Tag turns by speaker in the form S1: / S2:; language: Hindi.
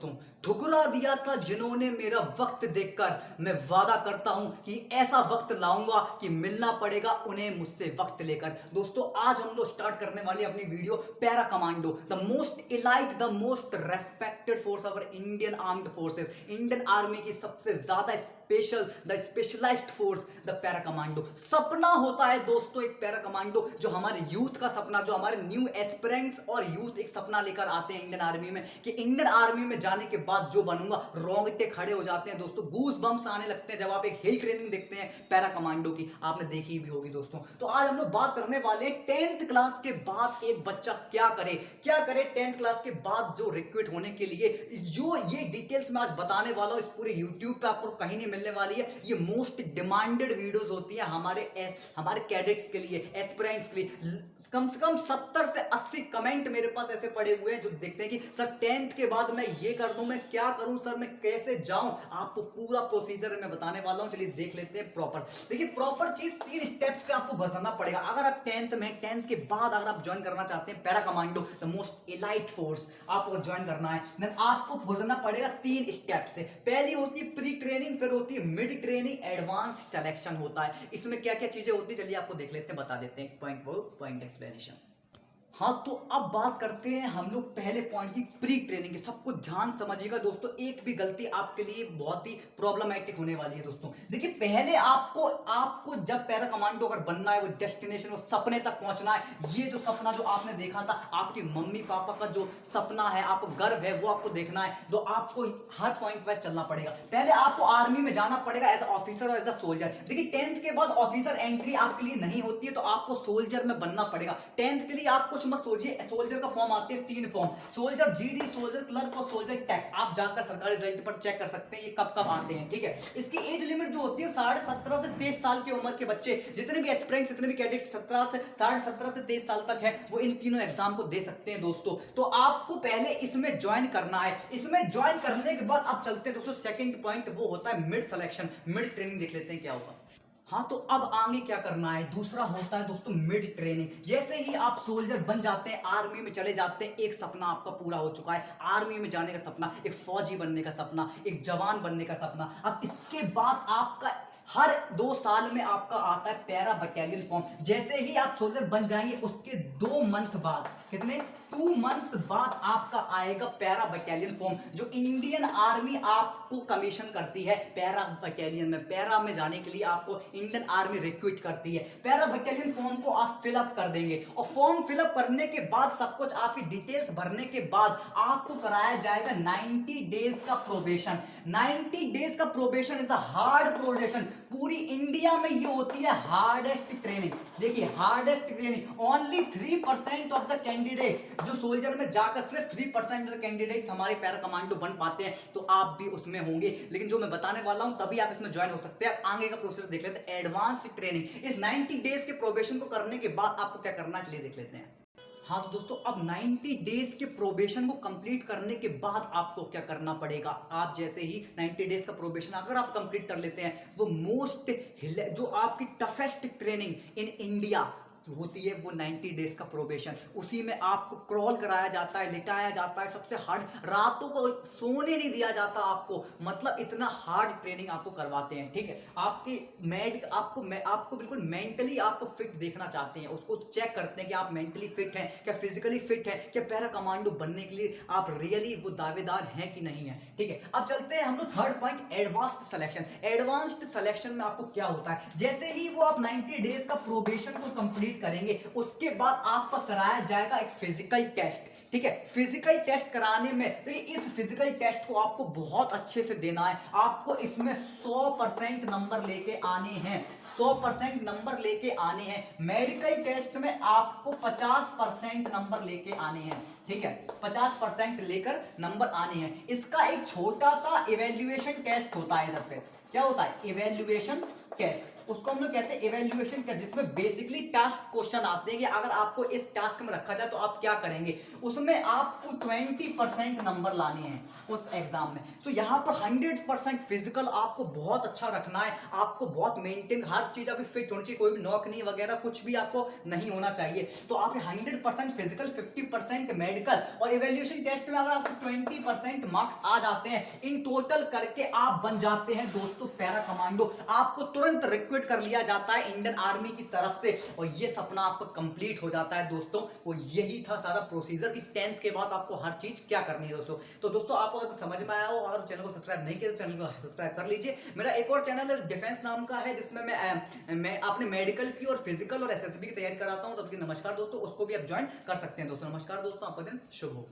S1: दोस्तों, ठुकरा दिया था जिन्होंने मेरा वक्त देखकर। मैं वादा करता हूं कि ऐसा वक्त लाऊंगा कि मिलना पड़ेगा उन्हें मुझसे वक्त लेकर। दोस्तों, आज हम लोग स्टार्ट करने वाली अपनी video para commando, the most elite, the most respected force of Indian armed forces. Indian army की सबसे ज्यादा special, the specialised force, the para commando. सपना होता है दोस्तों एक पैरा कमांडो, जो हमारे यूथ का सपना, जो हमारे न्यू एस्पिरेंट्स और यूथ एक सपना लेकर आते हैं इंडियन आर्मी में कि इंडियन आर्मी में जाने के बाद जो बनूंगा, रोंगटे खड़े हो जाते हैं दोस्तों, गूस बम्स आने लगते हैं जब आप एक हिल ट्रेनिंग देखते हैं पैरा कमांडो की। आपने देखी भी होगी दोस्तों। तो आज हम लोग बात करने वाले हैं 10th क्लास के बाद एक बच्चा क्या करे, क्या करे 10th क्लास के बाद जो रिक्रूट होने के लिए। जो ये डिटेल्स मैं आज बताने वाला हूं, इस पूरे यूट्यूब पे आपको कहीं नहीं मिलने वाली है। ये मोस्ट डिमांडेड वीडियोस होती है हमारे कैडेट्स के लिए, एस्पिरेंट्स के लिए। कम से कम 70 से 80 कमेंट मेरे पास ऐसे पड़े हुए हैं जो देखते हैं कि सर 10th के बाद मैं ये कर दूं, मैं क्या करूं सर, मैं कैसे जाऊं। आपको पूरा प्रोसीजर मैं बताने वाला हूं। चलिए देख लेते हैं प्रॉपर। देखिए प्रॉपर चीज 3 स्टेप्स पे आपको गुजरना पड़ेगा। अगर आप 10th में, 10th के बाद अगर आप ज्वाइन करना चाहते हैं para commando, the most elite force, आपको ज्वाइन करना है, देन आपको गुजरना पड़ेगा 3 स्टेप से। पहली होती है प्री ट्रेनिंग, फिर होती है मिड ट्रेनिंग, एडवांस सिलेक्शन होता है। इसमें क्या क्या चीजें होती है चलिए आपको देख लेते हैं, बता देते हैं पॉइंट एक्सप्लेनेशन। हाँ, तो अब बात करते हैं हम लोग पहले पॉइंट की, प्री ट्रेनिंग की। सबको ध्यान समझिएगा दोस्तों, एक भी गलती आपके लिए बहुत ही प्रॉब्लमैटिक होने वाली है दोस्तों। देखिए पहले आपको जब पैरा कमांडो अगर बनना है, वो डेस्टिनेशन, वो सपने तक पहुंचना है। ये जो सपना जो आपने देखा था, आपके मम्मी पापा का जो सपना है, आपको गर्व है, वो आपको देखना है। तो आपको हर पॉइंट वाइज चलना पड़ेगा। पहले आपको आर्मी में जाना पड़ेगा एज ऑफिसर और एज अ सोल्जर। देखिए 10th के बाद ऑफिसर एंट्री आपके लिए नहीं होती है, तो आपको सोल्जर में बनना पड़ेगा। 10th के लिए आप कुछ मत सोचिए, सोल्जर का फॉर्म आते हैं 3 form, soldier GD, soldier clerk और सोल्जर टैक। आप जाकर सरकारी रिजल्ट पर चेक कर सकते हैं ये कब कब आते हैं, ठीक है। इसकी एज लिमिट जो होती है 17.5 से 23 साल की उम्र के बच्चे, जितने भी एस्पिरेंट्स, जितने भी कैडेट 17.5 से 23 साल तक है, वो इन तीनों एग्जाम को दे सकते हैं दोस्तों। तो आपको पहले इसमें ज्वाइन करना है। इसमें ज्वाइन करने के बाद आप चलते हैं दोस्तों सेकंड पॉइंट, वो होता है मिड सिलेक्शन, मिड ट्रेनिंग। देख लेते हैं क्या होगा। हाँ, तो अब आगे क्या करना है, दूसरा होता है दोस्तों मिड ट्रेनिंग। जैसे ही आप सोल्जर बन जाते हैं, आर्मी में चले जाते हैं, एक सपना आपका पूरा हो चुका है, आर्मी में जाने का सपना, एक फौजी बनने का सपना, एक जवान बनने का सपना। अब इसके बाद आपका हर 2 साल में आपका आता है पैरा बटालियन फॉर्म। जैसे ही आप सोल्जर बन जाएंगे, उसके 2 मंथ बाद, कितने 2 मंथ्स बाद आपका आएगा पैरा बटालियन फॉर्म, जो इंडियन आर्मी आपको कमीशन करती है पैरा बटालियन में। पैरा में जाने के लिए आपको इंडियन आर्मी रिक्रूट करती है। पैरा बटालियन फॉर्म को आप फिलअप कर देंगे, और फॉर्म फिलअप करने के बाद, सब कुछ आपकी डिटेल्स भरने के बाद, आपको कराया जाएगा 90 डेज का प्रोबेशन। 90 डेज का probation is a hard probation. पूरी इंडिया में ये होती है हार्डेस्ट ट्रेनिंग। देखिए hardest training, only 3% of the candidates, जो सोल्जर में जाकर सिर्फ 3% ऑफ द कैंडिडेट्स हमारे पैरा कमांडो बन पाते हैं। तो आप भी उसमें होंगे, लेकिन जो मैं बताने वाला हूं तभी आप इसमें ज्वाइन हो सकते हैं। आगे का प्रोसेस देख लेते हैं, एडवांस ट्रेनिंग। इस 90 डेज के प्रोबेशन को करने के बाद आपको क्या करना है चलिए देख लेते हैं। हाँ, तो दोस्तों अब 90 डेज के प्रोबेशन को कंप्लीट करने के बाद आपको क्या करना पड़ेगा। आप जैसे ही 90 डेज का प्रोबेशन अगर आप कंप्लीट कर लेते हैं, वो मोस्ट, जो आपकी टफेस्ट ट्रेनिंग इन इंडिया होती है, वो 90 डेज का प्रोबेशन। उसी में आपको क्रॉल कराया जाता है, लिटाया जाता है, सबसे हार्ड, रातों को सोने नहीं दिया जाता आपको, मतलब इतना हार्ड ट्रेनिंग आपको करवाते हैं, ठीक है। आपको बिल्कुल मेंटली आपको फिट देखना चाहते हैं, उसको चेक करते हैं कि आप मेंटली फिट हैं, क्या फिजिकली फिट है, क्या पैरा कमांडो बनने के लिए आप रियली वो दावेदार हैं कि नहीं है, ठीक है। अब चलते हैं हम लोग third point, advanced selection. Advanced selection में आपको क्या होता है, जैसे ही वो आप 90 डेज का प्रोबेशन को कंप्लीट करेंगे, उसके बाद आपका कराया जाएगा एक फिजिकल टेस्ट, ठीक है। फिजिकल टेस्ट कराने में, तो इस फिजिकल टेस्ट को आपको बहुत अच्छे से देना है। आपको इसमें 100% नंबर लेके आने हैं, 100% नंबर लेके आने हैं। मेडिकल टेस्ट में आपको 50% नंबर लेके आने हैं, ठीक है। 50% लेकर नंबर आने हैं। इसका एक छोटा सा इवेल्युएशन टेस्ट होता है। इधर पे क्या होता है, इवेल्युएशन टेस्ट। उसको हम लोग कहते हैं इवैल्यूएशन का, जिसमें बेसिकली टास्क क्वेश्चन आते हैं कि अगर आपको इस टास्क में रखा जाए तो आप क्या करेंगे। उसमें आपको 20% नंबर लाने हैं उस एग्जाम में। तो यहाँ पर 100% फिजिकल आपको बहुत अच्छा रखना है, आपको बहुत मेंटेन, हर चीज आपकी फिट होनी चाहिए, कोई भी नॉक नहीं वगैरह कुछ भी आपको नहीं होना चाहिए। तो आप 100% फिजिकल, 50% मेडिकल और इवैल्यूएशन टेस्ट में अगर आपको 20% मार्क्स आ जाते हैं, इन टोटल करके आप बन जाते हैं दोस्तों पैरा कमांडो। आपको तुरंत रिक्रूट कर लिया जाता है इंडियन आर्मी की तरफ से और ये सपना आपका कंप्लीट हो जाता है दोस्तों। वो यही था सारा प्रोसीजर कि 10th के बाद आपको हर चीज क्या करनी है दोस्तों। तो दोस्तों आपको अगर समझ में आया हो, अगर चैनल को सब्सक्राइब नहीं किया तो चैनल को सब्सक्राइब कर लीजिए। मेरा एक और चैनल है डिफेंस नाम का है, जिसमें मैं अपने मेडिकल की और फिजिकल और एसएसबी की तैयारी कराता हूं। तो नमस्कार दोस्तों, उसको भी आप ज्वाइन कर सकते हैं दोस्तों। नमस्कार दोस्तों, आपका दिन शुभ हो।